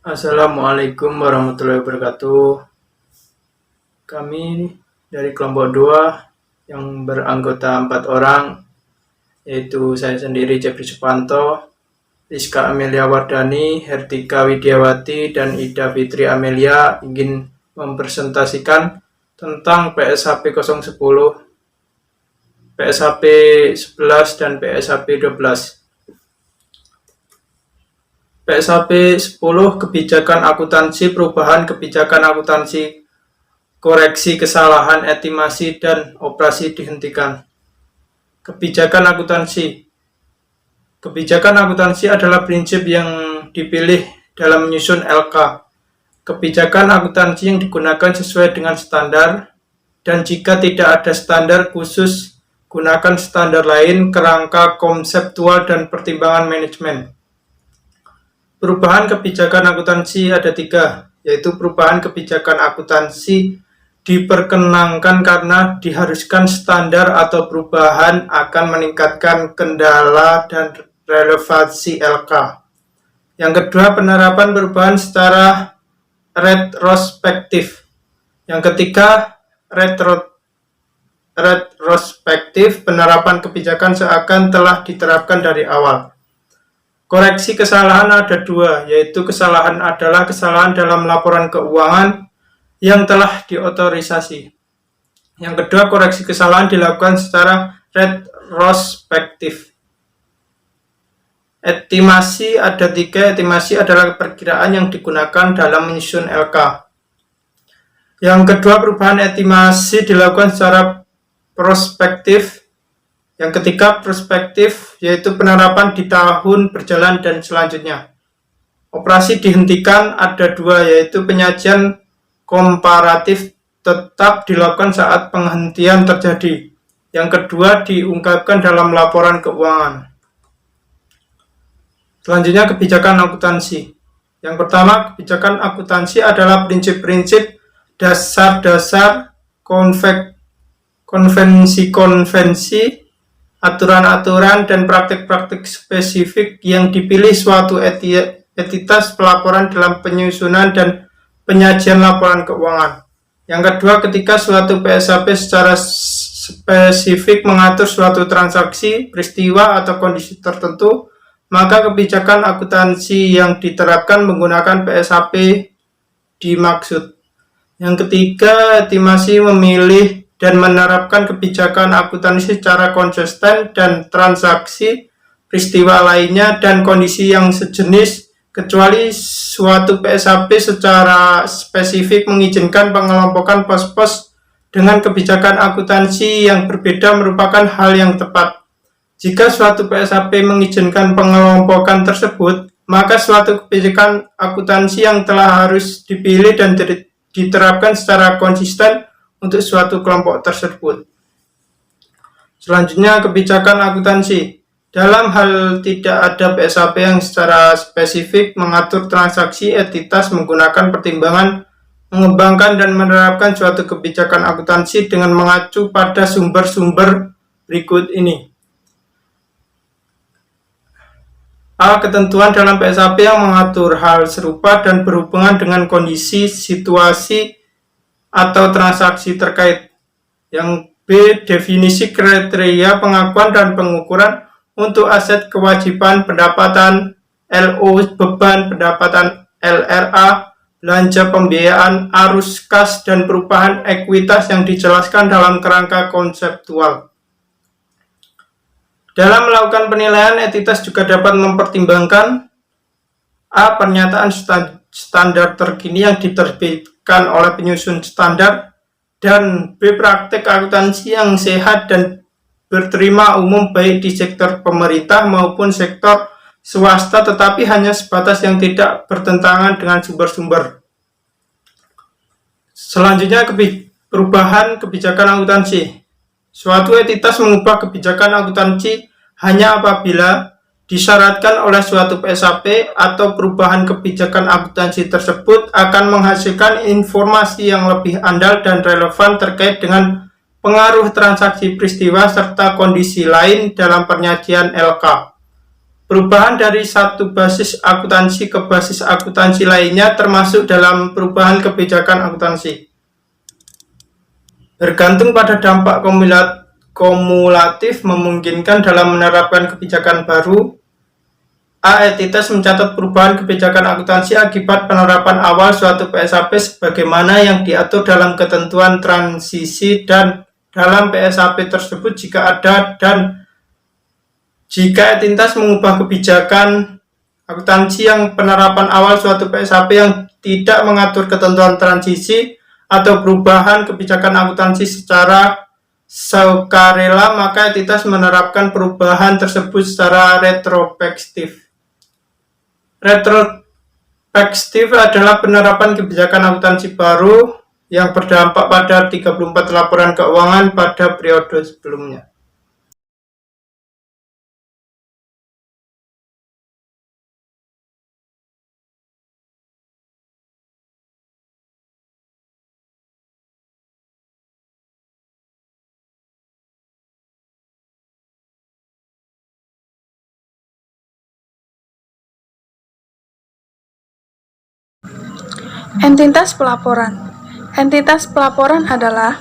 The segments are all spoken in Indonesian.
Assalamualaikum warahmatullahi wabarakatuh. Kami dari kelompok 2 yang beranggota 4 orang, yaitu saya sendiri Jeffrey Supanto, Rizka Amelia Wardani, Hertika Widiawati, dan Ida Fitri Amelia ingin mempresentasikan tentang PSHP 010, PSHP 11, dan PSHP 12. PSHP 10 kebijakan akuntansi, perubahan kebijakan akuntansi, koreksi kesalahan, estimasi, dan operasi dihentikan. Kebijakan akuntansi. Kebijakan akuntansi adalah prinsip yang dipilih dalam menyusun LK. Kebijakan akuntansi yang digunakan sesuai dengan standar, dan jika tidak ada standar khusus, gunakan standar lain, kerangka konseptual, dan pertimbangan manajemen. Perubahan kebijakan akuntansi ada 3, yaitu perubahan kebijakan akuntansi diperkenankan karena diharuskan standar atau perubahan akan meningkatkan kendala dan relevansi LK. Yang kedua, penerapan perubahan secara retrospektif. Yang ketiga, retrospektif, penerapan kebijakan seakan telah diterapkan dari awal. Koreksi kesalahan ada 2, yaitu kesalahan adalah kesalahan dalam laporan keuangan yang telah diotorisasi. Yang kedua, koreksi kesalahan dilakukan secara retrospektif. Estimasi ada 3, estimasi adalah perkiraan yang digunakan dalam menyusun LK. Yang kedua, perubahan estimasi dilakukan secara prospektif. Yang ketiga, prospektif, yaitu penerapan di tahun berjalan dan selanjutnya. Operasi dihentikan ada 2, yaitu penyajian komparatif tetap dilakukan saat penghentian terjadi. Yang kedua, diungkapkan dalam laporan keuangan. Selanjutnya, kebijakan akuntansi. Yang pertama, kebijakan akuntansi adalah prinsip-prinsip, dasar-dasar, konvensi-konvensi, aturan-aturan, dan praktik-praktik spesifik yang dipilih suatu entitas pelaporan dalam penyusunan dan penyajian laporan keuangan. Yang kedua, ketika suatu PSHP secara spesifik mengatur suatu transaksi, peristiwa, atau kondisi tertentu, maka kebijakan akuntansi yang diterapkan menggunakan PSHP dimaksud. Yang ketiga, estimasi memilih dan menerapkan kebijakan akuntansi secara konsisten dan transaksi, peristiwa lainnya, dan kondisi yang sejenis, kecuali suatu PSHP secara spesifik mengizinkan pengelompokan pos-pos dengan kebijakan akuntansi yang berbeda merupakan hal yang tepat. Jika suatu PSHP mengizinkan pengelompokan tersebut, maka suatu kebijakan akuntansi yang telah harus dipilih dan diterapkan secara konsisten untuk suatu kelompok tersebut. Selanjutnya, kebijakan akuntansi. Dalam hal tidak ada PSHP yang secara spesifik mengatur transaksi, entitas menggunakan pertimbangan mengembangkan dan menerapkan suatu kebijakan akuntansi dengan mengacu pada sumber-sumber berikut ini. A. Ketentuan dalam PSHP yang mengatur hal serupa dan berhubungan dengan kondisi, situasi, atau transaksi terkait. Yang B. Definisi kriteria pengakuan dan pengukuran untuk aset kewajiban pendapatan, LO, beban pendapatan, LRA, belanja pembiayaan, arus kas, dan perubahan ekuitas yang dijelaskan dalam kerangka konseptual. Dalam melakukan penilaian, entitas juga dapat mempertimbangkan A. Pernyataan standar terkini yang diterbitkan oleh penyusun standar, dan B. Praktek akuntansi yang sehat dan berterima umum baik di sektor pemerintah maupun sektor swasta, tetapi hanya sebatas yang tidak bertentangan dengan sumber-sumber. Selanjutnya, perubahan kebijakan akuntansi. Suatu entitas mengubah kebijakan akuntansi hanya apabila disyaratkan oleh suatu PSHP atau perubahan kebijakan akuntansi tersebut akan menghasilkan informasi yang lebih andal dan relevan terkait dengan pengaruh transaksi peristiwa serta kondisi lain dalam penyajian LK. Perubahan dari satu basis akuntansi ke basis akuntansi lainnya termasuk dalam perubahan kebijakan akuntansi. Bergantung pada dampak kumulatif memungkinkan dalam menerapkan kebijakan baru. A. Entitas mencatat perubahan kebijakan akuntansi akibat penerapan awal suatu PSAP sebagaimana yang diatur dalam ketentuan transisi dan dalam PSAP tersebut jika ada dan jika entitas mengubah kebijakan akuntansi yang penerapan awal suatu PSAP yang tidak mengatur ketentuan transisi atau perubahan kebijakan akuntansi secara sukarela, maka entitas menerapkan perubahan tersebut secara retrospektif. Retrospektif adalah penerapan kebijakan akuntansi baru yang berdampak pada 34 laporan keuangan pada periode sebelumnya. Entitas pelaporan. Entitas pelaporan adalah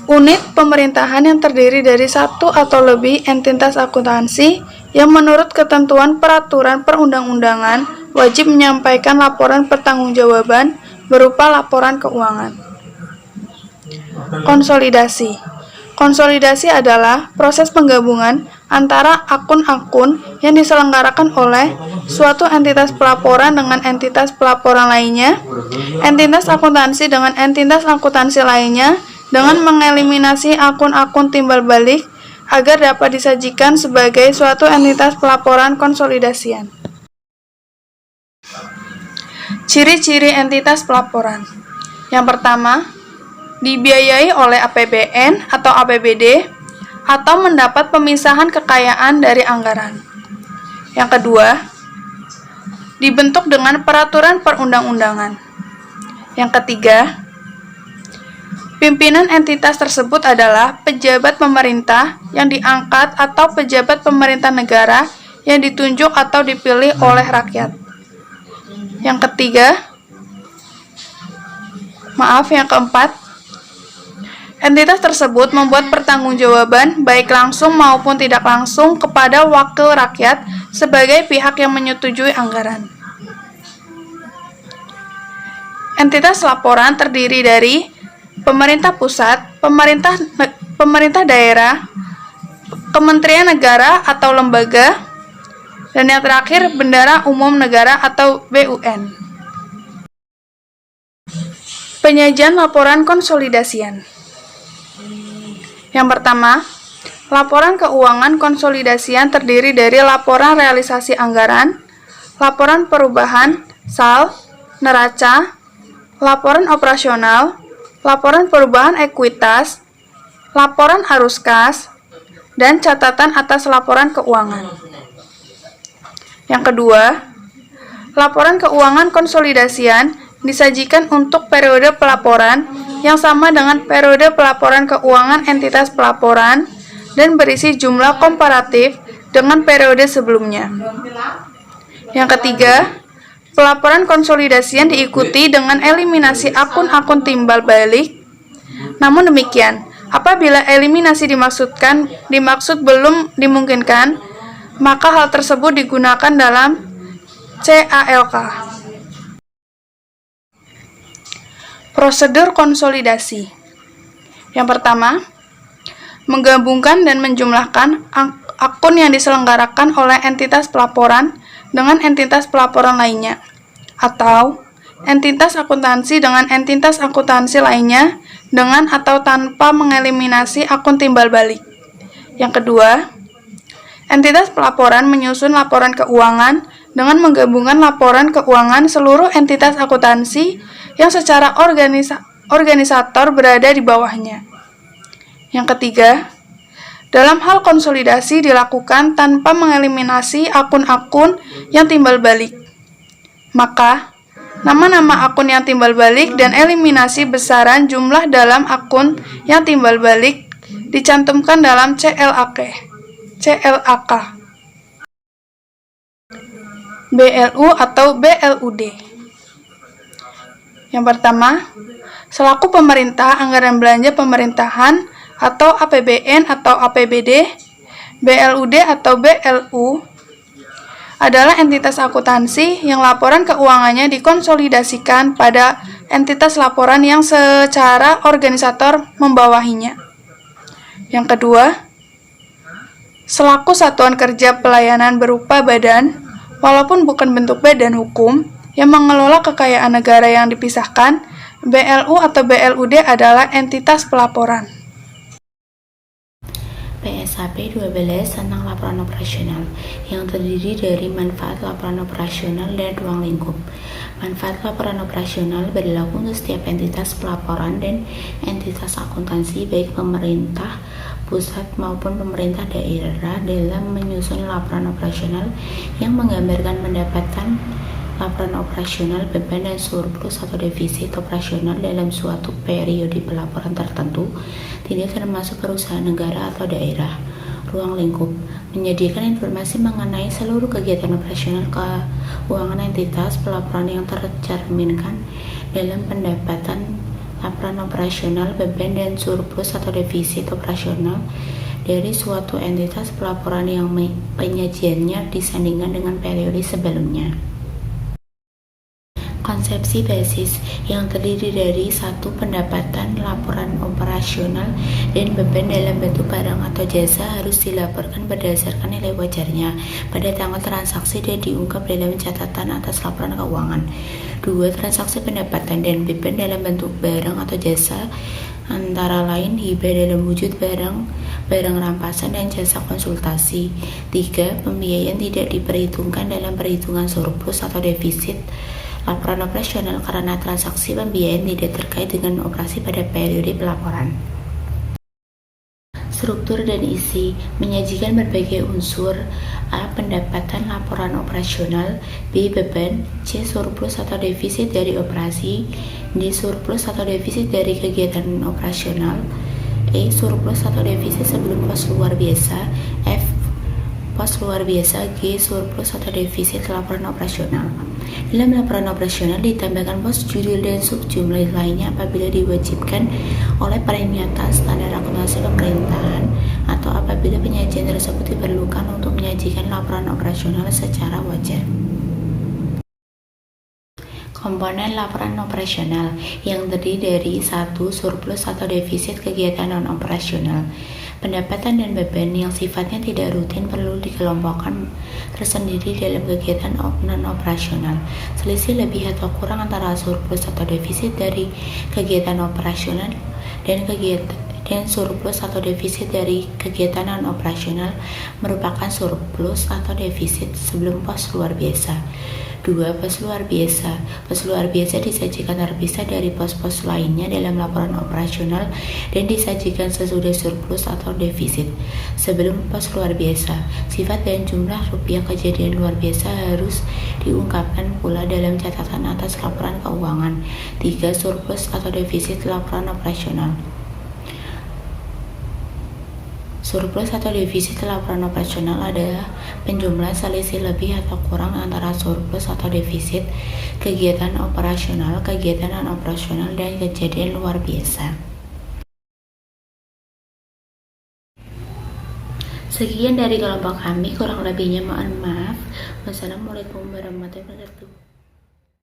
unit pemerintahan yang terdiri dari satu atau lebih entitas akuntansi yang menurut ketentuan peraturan perundang-undangan wajib menyampaikan laporan pertanggungjawaban berupa laporan keuangan. Konsolidasi. Konsolidasi adalah proses penggabungan antara akun-akun yang diselenggarakan oleh suatu entitas pelaporan dengan entitas pelaporan lainnya, entitas akuntansi dengan entitas akuntansi lainnya, dengan mengeliminasi akun-akun timbal balik agar dapat disajikan sebagai suatu entitas pelaporan konsolidasian. Ciri-ciri entitas pelaporan. Yang pertama, dibiayai oleh APBN atau APBD atau mendapat pemisahan kekayaan dari anggaran. Yang kedua, dibentuk dengan peraturan perundang-undangan. Yang ketiga, pimpinan entitas tersebut adalah pejabat pemerintah yang diangkat atau pejabat pemerintah negara yang ditunjuk atau dipilih oleh rakyat. Yang keempat, entitas tersebut membuat pertanggungjawaban baik langsung maupun tidak langsung kepada wakil rakyat sebagai pihak yang menyetujui anggaran. Entitas laporan terdiri dari pemerintah pusat, pemerintah daerah, kementerian negara atau lembaga, dan yang terakhir Bendara Umum Negara atau BUN. Penyajian laporan konsolidasian. Yang pertama, laporan keuangan konsolidasian terdiri dari laporan realisasi anggaran, laporan perubahan, SAL, neraca, laporan operasional, laporan perubahan ekuitas, laporan arus kas, dan catatan atas laporan keuangan. Yang kedua, laporan keuangan konsolidasian disajikan untuk periode pelaporan yang sama dengan periode pelaporan keuangan entitas pelaporan dan berisi jumlah komparatif dengan periode sebelumnya. Yang ketiga, pelaporan konsolidasian diikuti dengan eliminasi akun-akun timbal balik. Namun demikian, apabila eliminasi dimaksud belum dimungkinkan, maka hal tersebut digunakan dalam CALK. Prosedur konsolidasi. Yang pertama, menggabungkan dan menjumlahkan akun yang diselenggarakan oleh entitas pelaporan dengan entitas pelaporan lainnya, atau entitas akuntansi dengan entitas akuntansi lainnya dengan atau tanpa mengeliminasi akun timbal balik. Yang kedua, entitas pelaporan menyusun laporan keuangan dengan menggabungkan laporan keuangan seluruh entitas akuntansi yang secara organisator berada di bawahnya. Yang ketiga, dalam hal konsolidasi dilakukan tanpa mengeliminasi akun-akun yang timbal balik. Maka, nama-nama akun yang timbal balik dan eliminasi besaran jumlah dalam akun yang timbal balik dicantumkan dalam CLAK. BLU atau BLUD. Yang pertama, selaku pemerintah anggaran belanja pemerintahan atau APBN atau APBD, BLUD atau BLU adalah entitas akuntansi yang laporan keuangannya dikonsolidasikan pada entitas laporan yang secara organisator membawahinya. Yang kedua, selaku satuan kerja pelayanan berupa badan, walaupun bukan bentuk badan hukum, yang mengelola kekayaan negara yang dipisahkan, BLU atau BLUD adalah entitas pelaporan. PSAP 12 tentang laporan operasional yang terdiri dari manfaat laporan operasional dan ruang lingkup. Manfaat laporan operasional berlaku untuk setiap entitas pelaporan dan entitas akuntansi baik pemerintah pusat maupun pemerintah daerah dalam menyusun laporan operasional yang menggambarkan pendapatan, laporan operasional, beban dan surplus atau defisit operasional dalam suatu periode pelaporan tertentu, tidak termasuk perusahaan negara atau daerah. Ruang lingkup menyediakan informasi mengenai seluruh kegiatan operasional keuangan entitas pelaporan yang tercerminkan dalam pendapatan, laporan operasional, beban dan surplus atau defisit operasional dari suatu entitas pelaporan yang penyajiannya disandingkan dengan periode sebelumnya. Konsepsi basis yang terdiri dari satu pendapatan, laporan operasional, dan beban dalam bentuk barang atau jasa harus dilaporkan berdasarkan nilai wajarnya pada tanggal transaksi dan diungkap dalam catatan atas laporan keuangan. 2. Transaksi pendapatan dan beban dalam bentuk barang atau jasa antara lain hibah dalam wujud barang rampasan dan jasa konsultasi. 3. Pembiayaan tidak diperhitungkan dalam perhitungan surplus atau defisit laporan operasional karena transaksi pembiayaan tidak terkait dengan operasi pada periode pelaporan. Struktur dan isi menyajikan berbagai unsur: A. Pendapatan laporan operasional, B. Beban, C. Surplus atau defisit dari operasi, D. Surplus atau defisit dari kegiatan operasional, E. Surplus atau defisit sebelum pos luar biasa, F. Pos luar biasa, G. Surplus atau defisit laporan operasional. Dalam laporan operasional ditambahkan pos judul dan subjumlah lainnya apabila diwajibkan oleh pernyataan standar akuntansi pemerintahan atau apabila penyajian tersebut diperlukan untuk menyajikan laporan operasional secara wajar. Komponen laporan operasional yang terdiri dari 1. Surplus atau defisit kegiatan non-operasional. Pendapatan dan beban yang sifatnya tidak rutin perlu dikelompokkan tersendiri dalam kegiatan non-operasional. Selisih lebih atau kurang antara surplus atau defisit dari kegiatan operasional dan surplus atau defisit dari kegiatan non-operasional merupakan surplus atau defisit sebelum pos luar biasa. 2. Pos luar biasa. Pos luar biasa disajikan terpisah dari pos-pos lainnya dalam laporan operasional dan disajikan sesudah surplus atau defisit. Sebelum pos luar biasa, sifat dan jumlah rupiah kejadian luar biasa harus diungkapkan pula dalam catatan atas laporan keuangan. 3. Surplus atau defisit laporan operasional. Surplus atau defisit laporan operasional adalah penjumlahan selisih lebih atau kurang antara surplus atau defisit kegiatan operasional, kegiatan non-operasional, dan kejadian luar biasa. Sekian dari kelompok kami, kurang lebihnya mohon maaf. Wassalamualaikum warahmatullahi wabarakatuh.